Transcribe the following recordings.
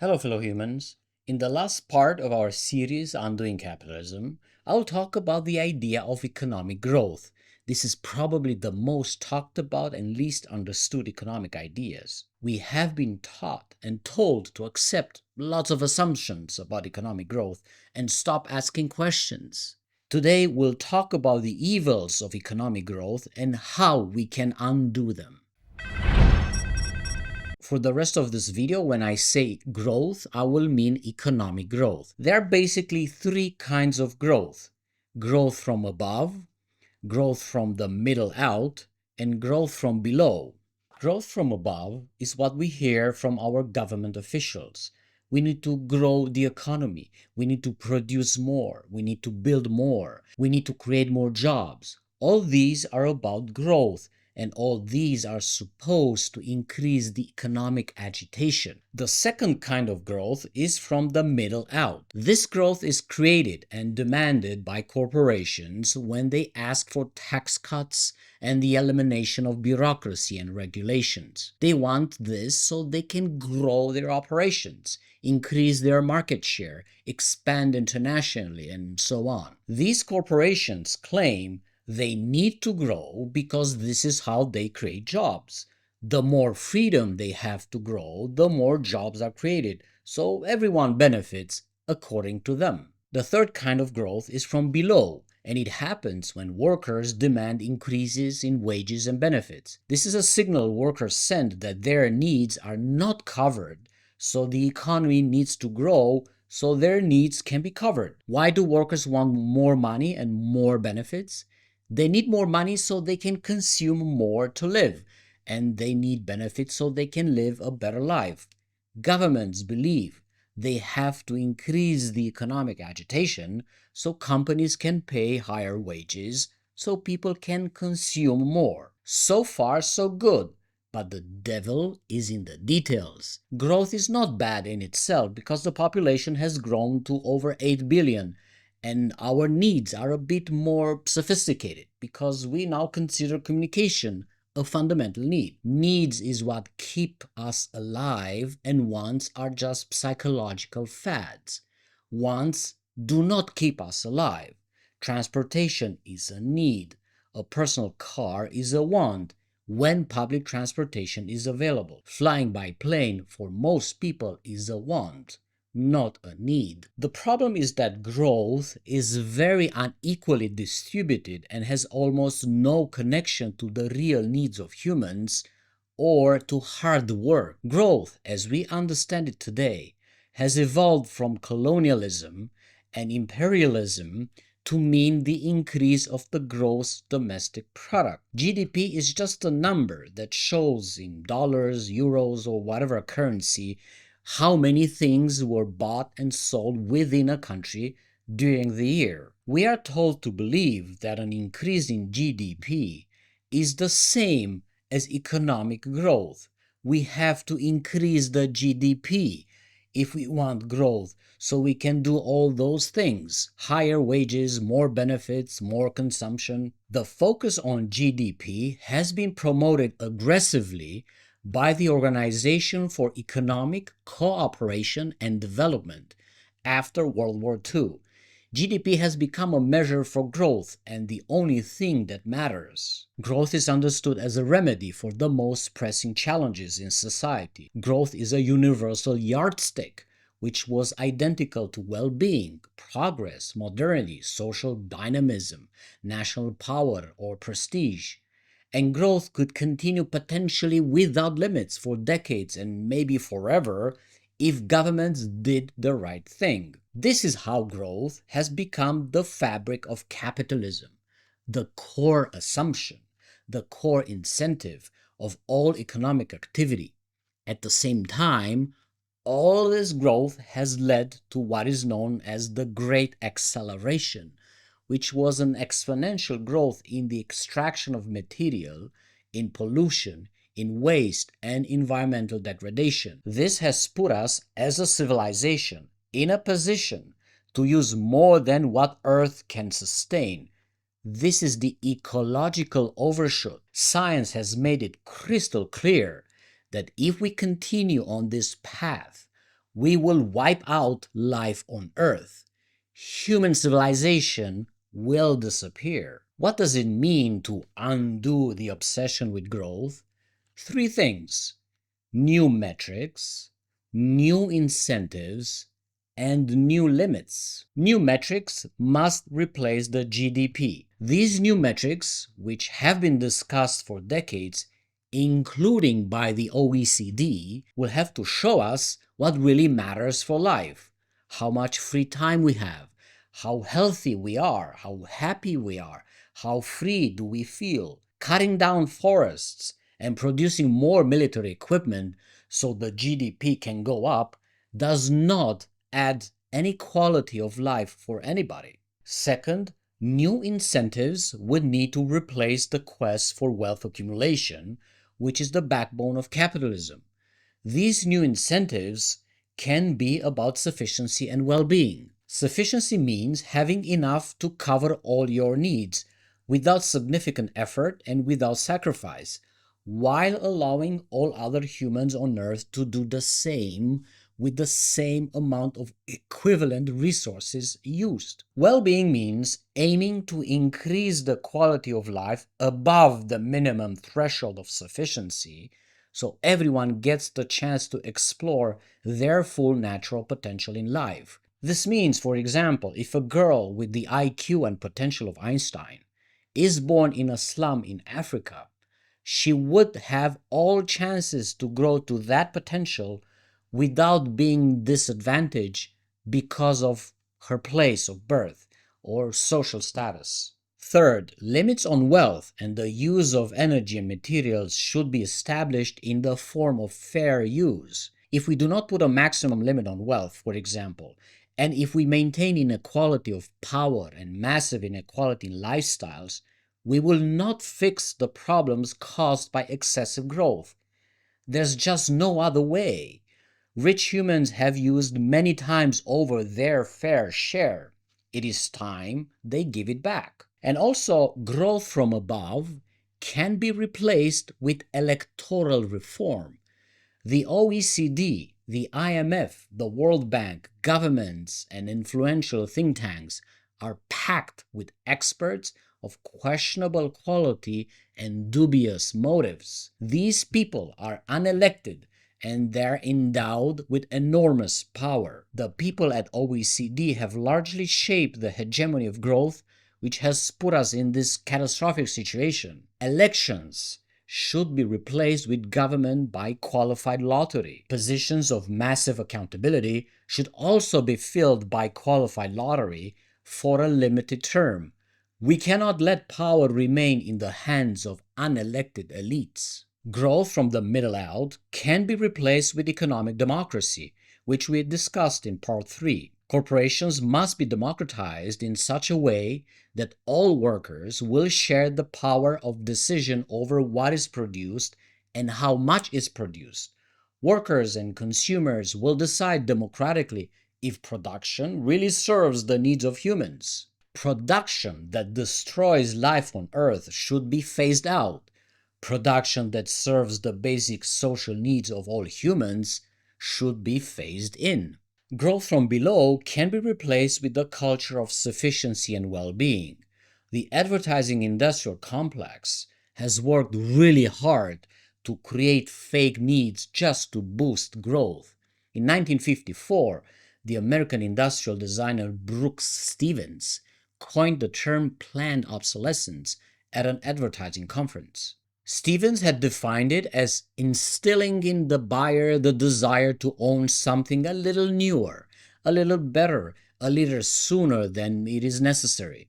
Hello, fellow humans. In the last part of our series Undoing Capitalism, I'll talk about the idea of economic growth. This is probably the most talked about and least understood economic ideas. We have been taught and told to accept lots of assumptions about economic growth and stop asking questions. Today, we'll talk about the evils of economic growth and how we can undo them. For the rest of this video, when I say growth, I will mean economic growth. There are basically three kinds of growth. Growth from above, growth from the middle out, and growth from below. Growth from above is what we hear from our government officials. We need to grow the economy. We need to produce more. We need to build more. We need to create more jobs. All these are about growth, and all these are supposed to increase the economic agitation. The second kind of growth is from the middle out. This growth is created and demanded by corporations when they ask for tax cuts and the elimination of bureaucracy and regulations. They want this so they can grow their operations, increase their market share, expand internationally, and so on. These corporations claim they need to grow because this is how they create jobs. The more freedom they have to grow, the more jobs are created, so everyone benefits according to them. The third kind of growth is from below, and it happens when workers demand increases in wages and benefits. This is a signal workers send that their needs are not covered, so the economy needs to grow so their needs can be covered. Why do workers want more money and more benefits? They need more money so they can consume more to live, and they need benefits so they can live a better life. Governments believe they have to increase the economic agitation so companies can pay higher wages so people can consume more. So far, so good. But the devil is in the details. Growth is not bad in itself because the population has grown to over 8 billion. And our needs are a bit more sophisticated because we now consider communication a fundamental need. Needs is what keep us alive, and wants are just psychological fads. Wants do not keep us alive. Transportation is a need. A personal car is a want when public transportation is available. Flying by plane for most people is a want, not a need. The problem is that growth is very unequally distributed and has almost no connection to the real needs of humans or to hard work. Growth, as we understand it today, has evolved from colonialism and imperialism to mean the increase of the gross domestic product. GDP is just a number that shows in dollars, euros, or whatever currency how many things were bought and sold within a country during the year. We are told to believe that an increase in GDP is the same as economic growth. We have to increase the GDP if we want growth, so we can do all those things: higher wages, more benefits, more consumption. The focus on GDP has been promoted aggressively by the Organization for Economic Cooperation and Development after World War II. GDP has become a measure for growth and the only thing that matters. Growth is understood as a remedy for the most pressing challenges in society. Growth is a universal yardstick which was identical to well-being, progress, modernity, social dynamism, national power, or prestige. And growth could continue potentially without limits for decades and maybe forever if governments did the right thing. This is how growth has become the fabric of capitalism, the core assumption, the core incentive of all economic activity. At the same time, all this growth has led to what is known as the Great Acceleration, which was an exponential growth in the extraction of material, in pollution, in waste, and environmental degradation. This has put us as a civilization in a position to use more than what Earth can sustain. This is the ecological overshoot. Science has made it crystal clear that if we continue on this path, we will wipe out life on Earth. Human civilization will disappear. What does it mean to undo the obsession with growth? Three things: new metrics, new incentives, and new limits. New metrics must replace the GDP. These new metrics, which have been discussed for decades, including by the OECD, will have to show us what really matters for life, how much free time we have, how healthy we are, how happy we are, how free do we feel. Cutting down forests and producing more military equipment so the GDP can go up does not add any quality of life for anybody. Second, new incentives would need to replace the quest for wealth accumulation, which is the backbone of capitalism. These new incentives can be about sufficiency and well-being. Sufficiency means having enough to cover all your needs without significant effort and without sacrifice, while allowing all other humans on Earth to do the same with the same amount of equivalent resources used. Well-being means aiming to increase the quality of life above the minimum threshold of sufficiency, so everyone gets the chance to explore their full natural potential in life. This means, for example, if a girl with the IQ and potential of Einstein is born in a slum in Africa, she would have all chances to grow to that potential without being disadvantaged because of her place of birth or social status. Third, limits on wealth and the use of energy and materials should be established in the form of fair use. If we do not put a maximum limit on wealth, for example, and if we maintain inequality of power and massive inequality in lifestyles, we will not fix the problems caused by excessive growth. There's just no other way. Rich humans have used many times over their fair share. It is time they give it back. And also, growth from above can be replaced with electoral reform. The OECD, the IMF, the World Bank, governments, and influential think tanks are packed with experts of questionable quality and dubious motives. These people are unelected and they're endowed with enormous power. The people at OECD have largely shaped the hegemony of growth, which has put us in this catastrophic situation. Elections should be replaced with government by qualified lottery. Positions of massive accountability should also be filled by qualified lottery for a limited term. We cannot let power remain in the hands of unelected elites. Growth from the middle out can be replaced with economic democracy, which we discussed in part 3. Corporations must be democratized in such a way that all workers will share the power of decision over what is produced and how much is produced. Workers and consumers will decide democratically if production really serves the needs of humans. Production that destroys life on Earth should be phased out. Production that serves the basic social needs of all humans should be phased in. Growth from below can be replaced with the culture of sufficiency and well-being. The advertising industrial complex has worked really hard to create fake needs just to boost growth. In 1954, the American industrial designer Brooks Stevens coined the term planned obsolescence at an advertising conference. Stevens had defined it as instilling in the buyer the desire to own something a little newer, a little better, a little sooner than it is necessary.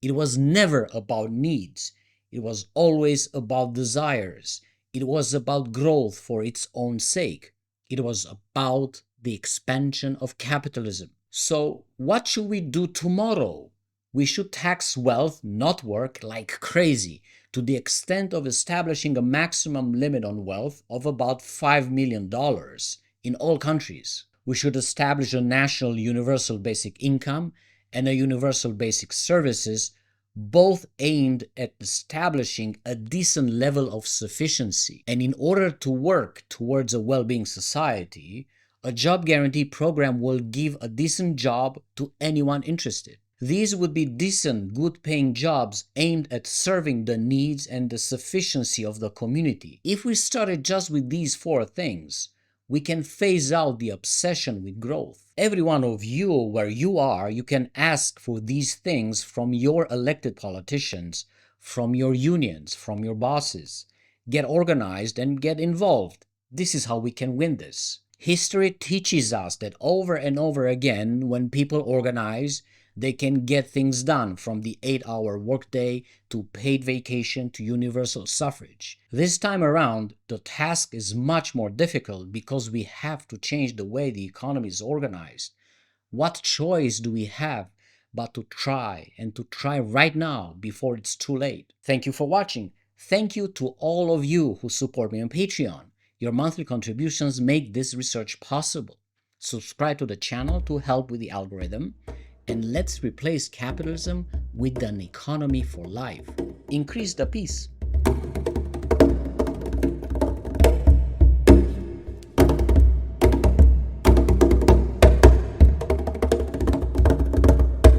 It was never about needs. It was always about desires. It was about growth for its own sake. It was about the expansion of capitalism. So, what should we do tomorrow? We should tax wealth, not work, like crazy, to the extent of establishing a maximum limit on wealth of about $5 million in all countries. We should establish a national universal basic income and a universal basic services, both aimed at establishing a decent level of sufficiency. And in order to work towards a well-being society, A job guarantee program will give a decent job to anyone interested. These would be decent, good paying jobs aimed at serving the needs and the sufficiency of the community. If we started just with these four things, we can phase out the obsession with growth. Every one of you, where you are, you can ask for these things from your elected politicians, from your unions, from your bosses. Get organized and get involved. This is how we can win this. History teaches us that over and over again, when people organize, they can get things done, from the 8-hour workday to paid vacation to universal suffrage. This time around, the task is much more difficult because we have to change the way the economy is organized. What choice do we have but to try, and to try right now before it's too late? Thank you for watching. Thank you to all of you who support me on Patreon. Your monthly contributions make this research possible. Subscribe to the channel to help with the algorithm, and let's replace capitalism with an economy for life. Increase the peace.